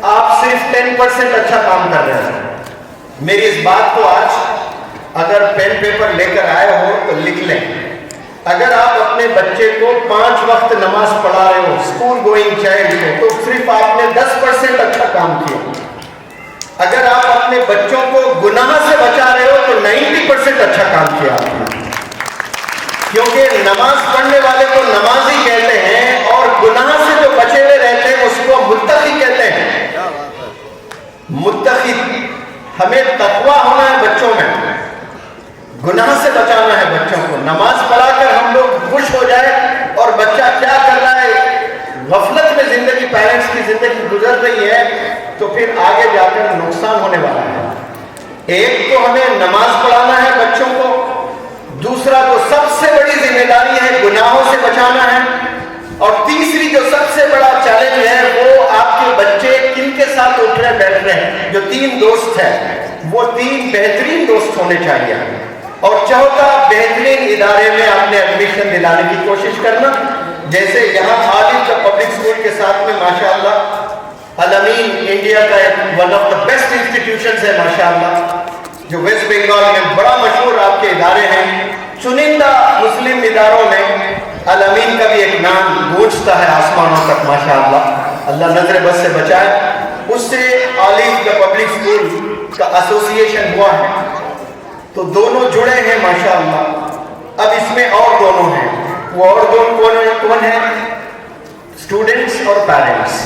آپ صرف 10% اچھا کام کر رہے ہیں. میری اس بات کو آج اگر پین پیپر لے کر آئے ہو تو لکھ لیں. اگر آپ اپنے بچے کو 5 وقت نماز پڑھا رہے ہو، اسکول گوئنگ چائلڈ کو، تو صرف آپ نے 10% اچھا کام کیا. اگر آپ اپنے بچوں کو گناہ سے بچا رہے ہو تو 90% اچھا کام کیا آپ نے. کیونکہ نماز پڑھنے والے کو نمازی کہتے ہیں اور گناہ سے جو بچے ہوئے رہتے ہیں اس کو متقی کہتے ہیں. متقی، ہمیں تقویٰ ہونا ہے بچوں میں، گناہ سے بچانا ہے بچوں کو. نماز پڑھا کر ہم لوگ خوش ہو جائے اور بچہ کیا کر رہا ہے، غفلت میں زندگی، پیرنٹس کی زندگی گزر رہی ہے، تو پھر آگے جا کر نقصان ہونے والا ہے. ایک تو ہمیں نماز پڑھانا ہے بچوں کو، دوسرا جو سب سے بڑی ذمہ داری ہے گناہوں سے بچانا ہے، اور تیسری جو سب سے بڑا چیلنج ہے وہ آپ کے بچے کن کے ساتھ اٹھ رہے بیٹھ رہے ہیں. جو 3 دوست ہیں وہ 3 بہترین دوست ہونے چاہیے. اور چوتھا، بہترین ادارے میں اپنے ایڈمیشن دلانے کی کوشش کرنا. جیسے یہاں عالم کا پبلک اسکول کے ساتھ میں ماشاءاللہ الامین انڈیا کا one of the best institutions ہے ماشاءاللہ، جو ویسٹ بنگال میں بڑا مشہور آپ کے ادارے ہیں. چنندہ مسلم اداروں میں الامین کا بھی ایک نام گونجتا ہے آسمانوں تک ماشاءاللہ. اللہ نظر بد سے بچائے. اس سے عالم کا پبلک اسکول کا ایسوسیشن ہوا ہے، تو دونوں جڑے ہیں ماشاءاللہ. اب اس میں اور دونوں ہیں. وہ اور دونوں کون ہیں؟ اسٹوڈنٹس اور پیرنٹس.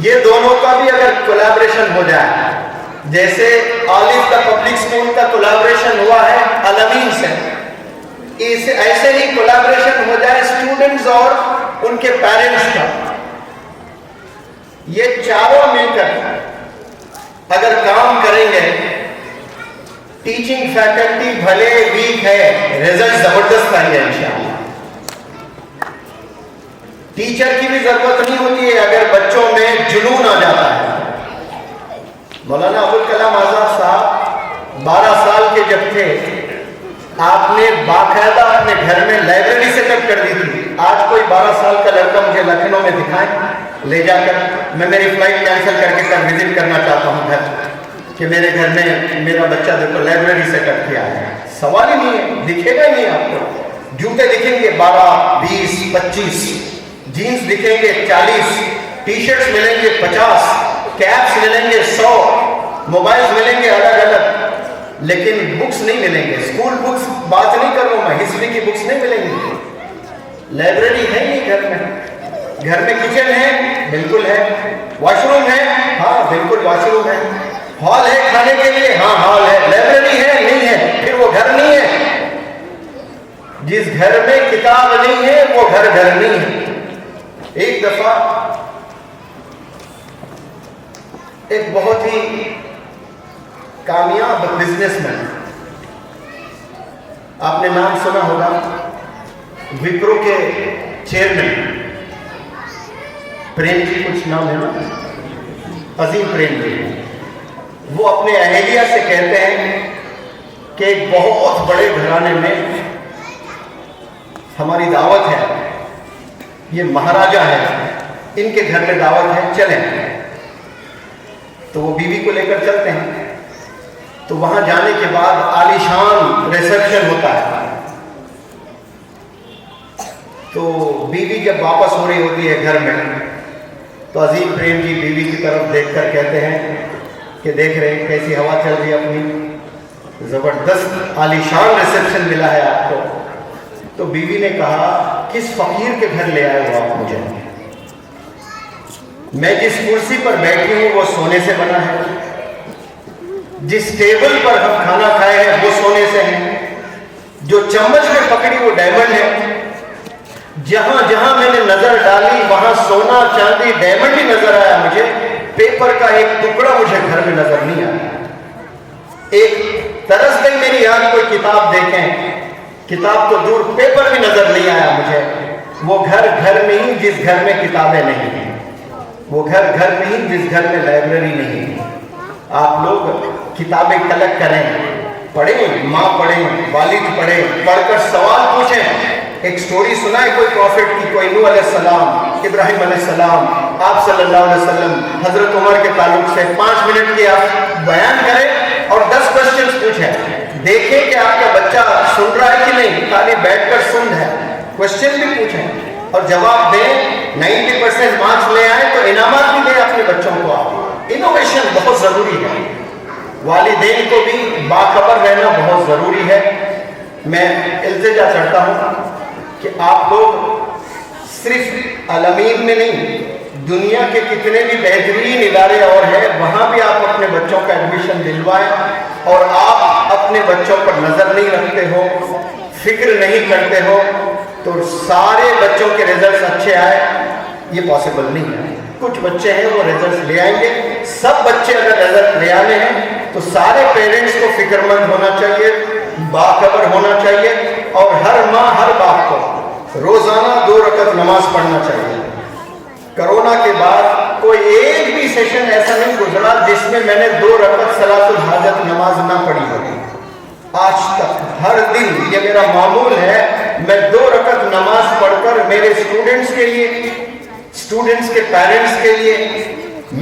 یہ دونوں کا بھی اگر کولیبریشن ہو جائے، جیسے عالم کا پبلک اسکول کا کولیبریشن ہوا ہے الامین سے، ایسے ہی کولیبریشن ہو جائے اسٹوڈنٹس اور ان کے پیرنٹس کا. یہ چاروں مل کر اگر کام کریں گے، ٹیچنگ فیکلٹی بھلے ویک ہے، رزلٹ زبردست آئیں گے انشاءاللہ. ٹیچر کی بھی ضرورت نہیں ہوتی ہے اگر بچوں میں جنون آ جاتا ہے. مولانا ابوالکلام آزاد صاحب 12 سال کے جب تھے، آپ نے باقاعدہ اپنے گھر میں لائبریری سیٹ اپ کر دی تھی. آج کوئی 12 سال کا لڑکا مجھے لکھنؤ میں دکھائے لے جا کر، میں میری فلائٹ کینسل کر کے وزٹ کرنا چاہتا ہوں گھر، کہ میرے گھر میں میرا بچہ دیکھو لائبریری سیٹ اپ کیا ہے. سوال ہی نہیں ہے، دکھے گا ہی نہیں آپ کو. جوتے دکھیں گے 12 20 25، جینس دکھیں گے 40، ٹی شرٹس ملیں گے 50، کیپس ملیں گے 100، موبائلز ملیں گے الگ الگ، لیکن بکس نہیں ملیں گے. اسکول بکس بات نہیں کر رہا ہوں میں، ہسٹری کی بکس نہیں ملیں گی. لائبریری ہے نہیں گھر میں. گھر میں کچن ہے، بالکل ہے. واش روم ہے، ہاں بالکل واش روم ہے. ہال ہے کھانے کے لیے، ہاں ہال ہے. لائبریری ہے نہیں ہے، پھر وہ گھر نہیں ہے. جس گھر میں کتاب نہیں ہے وہ گھر نہیں ہے. ایک دفعہ ایک بہت ہی کامیاب بزنس مین، آپ نے نام سنا ہوگا، وپرو کے چیئرمین پریم جی، کچھ نام ہے نا، عظیم پریم جی. وہ اپنے اہلیہ سے کہتے ہیں کہ ایک بہت بڑے گھرانے میں ہماری دعوت ہے، یہ مہاراجا ہے، ان کے گھر میں دعوت ہے، چلیں. تو وہ بیوی کو لے کر چلتے ہیں. تو وہاں جانے کے بعد عالیشان ریسیپشن ہوتا ہے. تو بیوی جب واپس ہو رہی ہوتی ہے گھر میں، تو عظیم پریم جی بیوی کی طرف دیکھ کر کہتے ہیں کہ دیکھ رہے ہیں کیسی ہوا چل رہی ہے اپنی، زبردست عالیشان ریسیپشن ملا ہے آپ کو. تو بیوی نے کہا کس فقیر کے گھر لے آئے ہو آپ مجھے؟ میں جس کرسی پر بیٹھی ہوں وہ سونے سے بنا ہے، جس ٹیبل پر ہم کھانا کھائے ہیں وہ سونے سے ہے، جو چمچ میں پکڑی وہ ڈائمنڈ ہے. جہاں جہاں میں نے نظر ڈالی وہاں سونا چاندی ڈائمنڈ ہی نظر آیا مجھے. پیپر کا ایک ٹکڑا مجھے گھر میں نظر نہیں آیا. ایک ترس گئی میری آنکھ، کوئی کتاب دیکھیں، کتاب تو دور پیپر بھی نظر نہیں آیا مجھے. وہ گھر نہیں جس گھر میں کتابیں نہیں ہیں، وہ گھر نہیں جس گھر میں لائبریری نہیں ہے. آپ لوگ کتابیں کلیکٹ کریں، پڑھیں، ماں پڑھیں، والد پڑھیں، پڑھ کر سوال پوچھیں. ایک سٹوری سنا ہے کوئی پروفٹ کی، کوئی نوح علیہ السلام، ابراہیم علیہ السلام، آپ صلی اللہ علیہ وسلم حضرت عمر کے تعلق سے 5 منٹ کی آپ بیان کریں اور 10 کوشچنز پوچھیں، دیکھیں کہ آپ کا بچہ سن رہا ہے کہ نہیں، خالی بیٹھ کر سن ہے، کوشچن بھی پوچھیں اور جواب دیں، 90% مارکس لے آئیں تو انعامات بھی دیں اپنے بچوں کو۔ آپ انوویشن بہت ضروری ہے، والدین کو بھی باخبر رہنا بہت ضروری ہے۔ میں التجا کرتا ہوں کہ آپ لوگ صرف الامین میں نہیں، دنیا کے کتنے بھی بہترین ادارے اور ہیں وہاں بھی آپ اپنے بچوں کا ایڈمیشن دلوائیں، اور آپ اپنے بچوں پر نظر نہیں رکھتے ہو، فکر نہیں کرتے ہو تو سارے بچوں کے ریزلٹس اچھے آئے یہ پاسبل نہیں ہے۔ کچھ بچے ہیں وہ ریزلٹس لے آئیں گے، سب بچے اگر ریزلٹ لے آنے ہیں تو سارے پیرنٹس کو فکر مند ہونا چاہیے، باخبر ہونا چاہیے، اور ہر ماں ہر باپ کو روزانہ 2 رکعت نماز پڑھنا چاہیے۔ کرونا کے بعد کوئی ایک بھی سیشن ایسا نہیں گزرا جس میں میں نے 2 رکعت صلاۃ الحاجت نماز نہ پڑھی ہوگی۔ آج تک ہر دن یہ میرا معمول ہے، میں 2 رکعت نماز پڑھ کر میرے اسٹوڈنٹس کے لیے، اسٹوڈنٹس کے پیرنٹس کے لیے،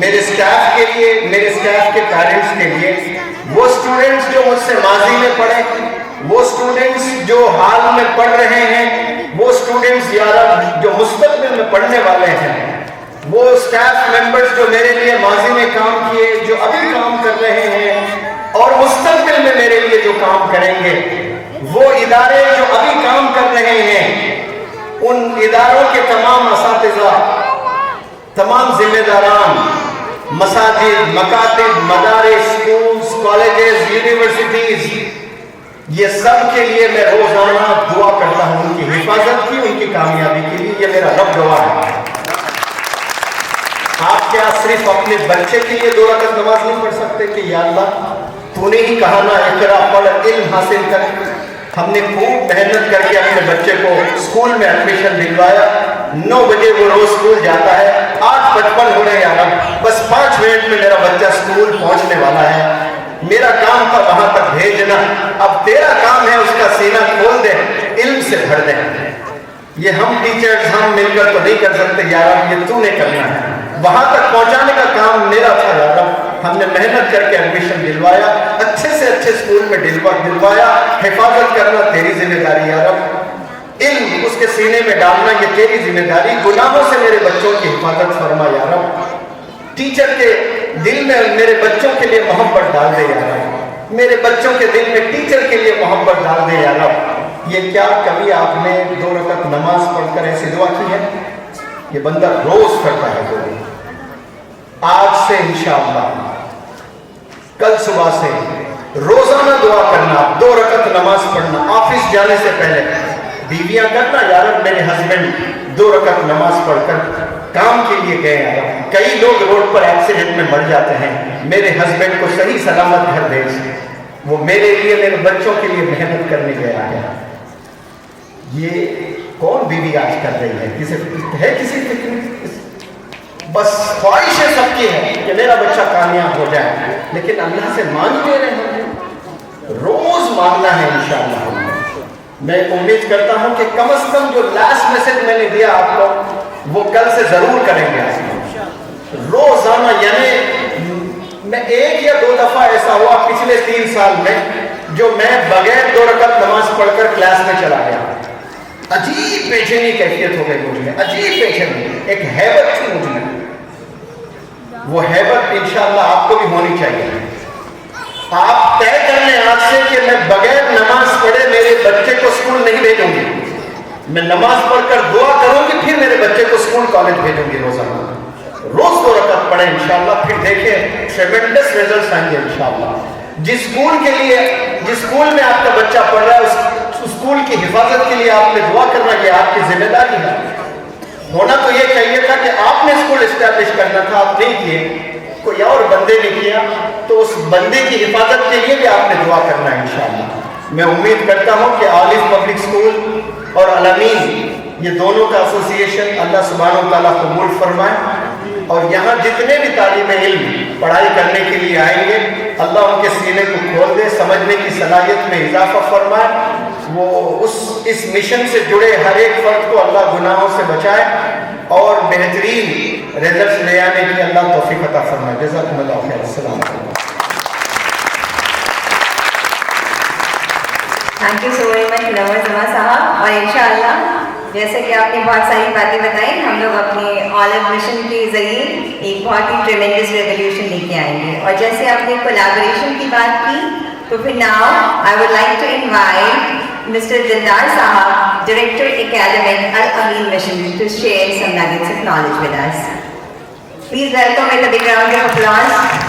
میرے اسٹاف کے لیے، میرے اسٹاف کے پیرنٹس کے لیے، وہ اسٹوڈنٹس جو مجھ سے ماضی میں پڑھے، وہ اسٹوڈنٹس جو حال میں پڑھ رہے ہیں، وہ اسٹوڈنٹس جو مستقبل میں پڑھنے والے ہیں، وہ اسٹاف ممبرس جو میرے لیے ماضی میں کام کیے، جو ابھی کام کر رہے ہیں اور مستقبل میں میرے لیے جو کام کریں گے، وہ ادارے جو ابھی کام کر رہے ہیں، ان اداروں کے تمام اساتذہ، تمام ذمہ داران، مساجد، مکاتب، مدارس، سکولز، کالجز، یونیورسٹیز، یہ سب کے لیے میں روزانہ دعا کرتا ہوں، ان کی حفاظت کی، ان کی کامیابی کے لیے، یہ میرا رب گواہ ہے۔ آپ کیا صرف اپنے بچے کے لیے 2 رکعت نماز نہیں پڑھ سکتے کہ یا اللہ تو نے ہی کہا نا اقرا پڑھ علم حاصل کر؟ ہم نے خوب محنت کر کے اپنے بچے کو اسکول میں ایڈمیشن دلوایا، 9 بجے وہ روز اسکول جاتا ہے، 8:55 ہو رہے ہیں، بس 5 منٹ میں میرا بچہ اسکول پہنچنے والا ہے، میرا کام تھا وہاں تک بھیجنا، اب تیرا کام ہے اس کا سینہ کھول دے، علم سے بھر دے۔ یہ ہم ٹیچرز ہم مل کر تو نہیں کر سکتے یار، یہ تو نے کرنا ہے، وہاں تک پہنچانے کا کام میرا تھا یار۔ ہم نے محنت کر کے ایڈمیشن دلوایا، اچھے سے اچھے اسکول میں دلوایا، حفاظت کرنا تیری ذمہ داری یار، علم اس کے سینے میں ڈالنا یہ تیری ذمہ داری، گناہوں سے میرے بچوں کی حفاظت فرما یار، ٹیچر کے دل میں میرے بچوں کے لیے محبت ڈال دے یار، میرے بچوں کے دل میں ٹیچر کے لیے محبت ڈال دے یار۔ یہ کیا کبھی آپ نے 2 رکعت نماز پڑھ کر ایسی دعا کی ہے؟ یہ بندہ روز کرتا ہے دعا۔ آج سے انشاءاللہ کل صبح سے روزانہ دعا کرنا، 2 رکعت نماز پڑھنا، آفس جانے سے پہلے، بیویاں کرنا یار میرے ہسبینڈ 2 رکعت نماز پڑھ کر کام کے لیے گئے ہیں، کئی لوگ روڈ پر ایکسیڈنٹ میں مر جاتے ہیں، میرے ہسبینڈ کو صحیح سلامت گھر بھیج، وہ میرے لیے میرے بچوں کے لیے محنت کرنے گیا ہے۔ یہ کون بیوی آج کر رہی ہے؟ کسی فکر؟ بس خواہشیں سب کی ہے کہ میرا بچہ کامیاب ہو جائے، لیکن اللہ سے مانگ لے رہے ہیں، روز مانگنا ہے انشاءاللہ۔ میں امید کرتا ہوں کہ کم از کم جو لاسٹ میسج میں نے دیا آپ کو وہ کل سے ضرور کریں گے روزانہ، یعنی میں 1 یا 2 دفعہ ایسا ہوا پچھلے 3 سال میں جو میں بغیر 2 رکعت نماز پڑھ کر کلاس میں چلا گیا، عجیب بے چینی کیفیت ہو گئی مجھ میں، عجیب بے چینی، ایک ہیبت تھی مجھ میں، وہ ہیبت انشاءاللہ آپ کو بھی ہونی چاہیے۔ آپ طے کر لیں آج سے کہ میں بغیر نماز پڑھے میرے بچے کو اسکول نہیں بھیجوں گی، میں نماز پڑھ کر دعا کروں گی، پھر میرے بچے کو اسکول کالج بھیجوں گی روزانہ، روز 2 رکعت پڑھیں انشاءاللہ، پھر دیکھیں ٹریمنڈس ریزلٹس آئیں گے انشاءاللہ۔ جس اسکول میں آپ کا بچہ پڑھ رہا ہے اس اسکول کی حفاظت کے لیے آپ نے دعا کرنا، یہ آپ کی ذمہ داری ہے۔ ہونا تو یہ چاہیے تھا کہ آپ نے اسکول اسٹیبلش کرنا تھا، آپ نہیں کیے، کوئی اور بندے نے کیا، تو اس بندے کی حفاظت کے لیے بھی آپ نے دعا کرنا ہے انشاءاللہ۔ میں امید کرتا ہوں کہ آلف پبلک اسکول اور الامین یہ دونوں کا ایسوسیشن اللہ سبحانہ و تعالیٰ قبول فرمائے، اور یہاں جتنے بھی طالب علم پڑھائی کرنے کے لیے آئیں گے اللہ ان کے سینے کو کھول دے، سمجھنے کی صلاحیت میں اضافہ فرمائے، وہ اس مشن سے جڑے ہر ایک فرد کو اللہ گناہوں سے بچائے، اور بہترین رزلٹس لے آنے کی اللہ توفیق عطا فرمائے. جزاکم اللہ خیر. السلام علیکم. Thank you so very much Munawar Zaman صاحب. اور انشاءاللہ جیسے کہ آپ نے بہت ساری باتیں بتائیں, ہم لوگ اپنے آلب مشن کے ذریعے ایک بہت ہی ٹریمنڈس ریولیوشن لے کے آئیں گے. اور جیسے آپ نے کولیبوریشن کی بات کی, تو پھر now I would like to invite Mr. Dildar Sahab, Director Academic Al-Amin Mission, to share some nuggets of knowledge with us. Please welcome with a big round of applause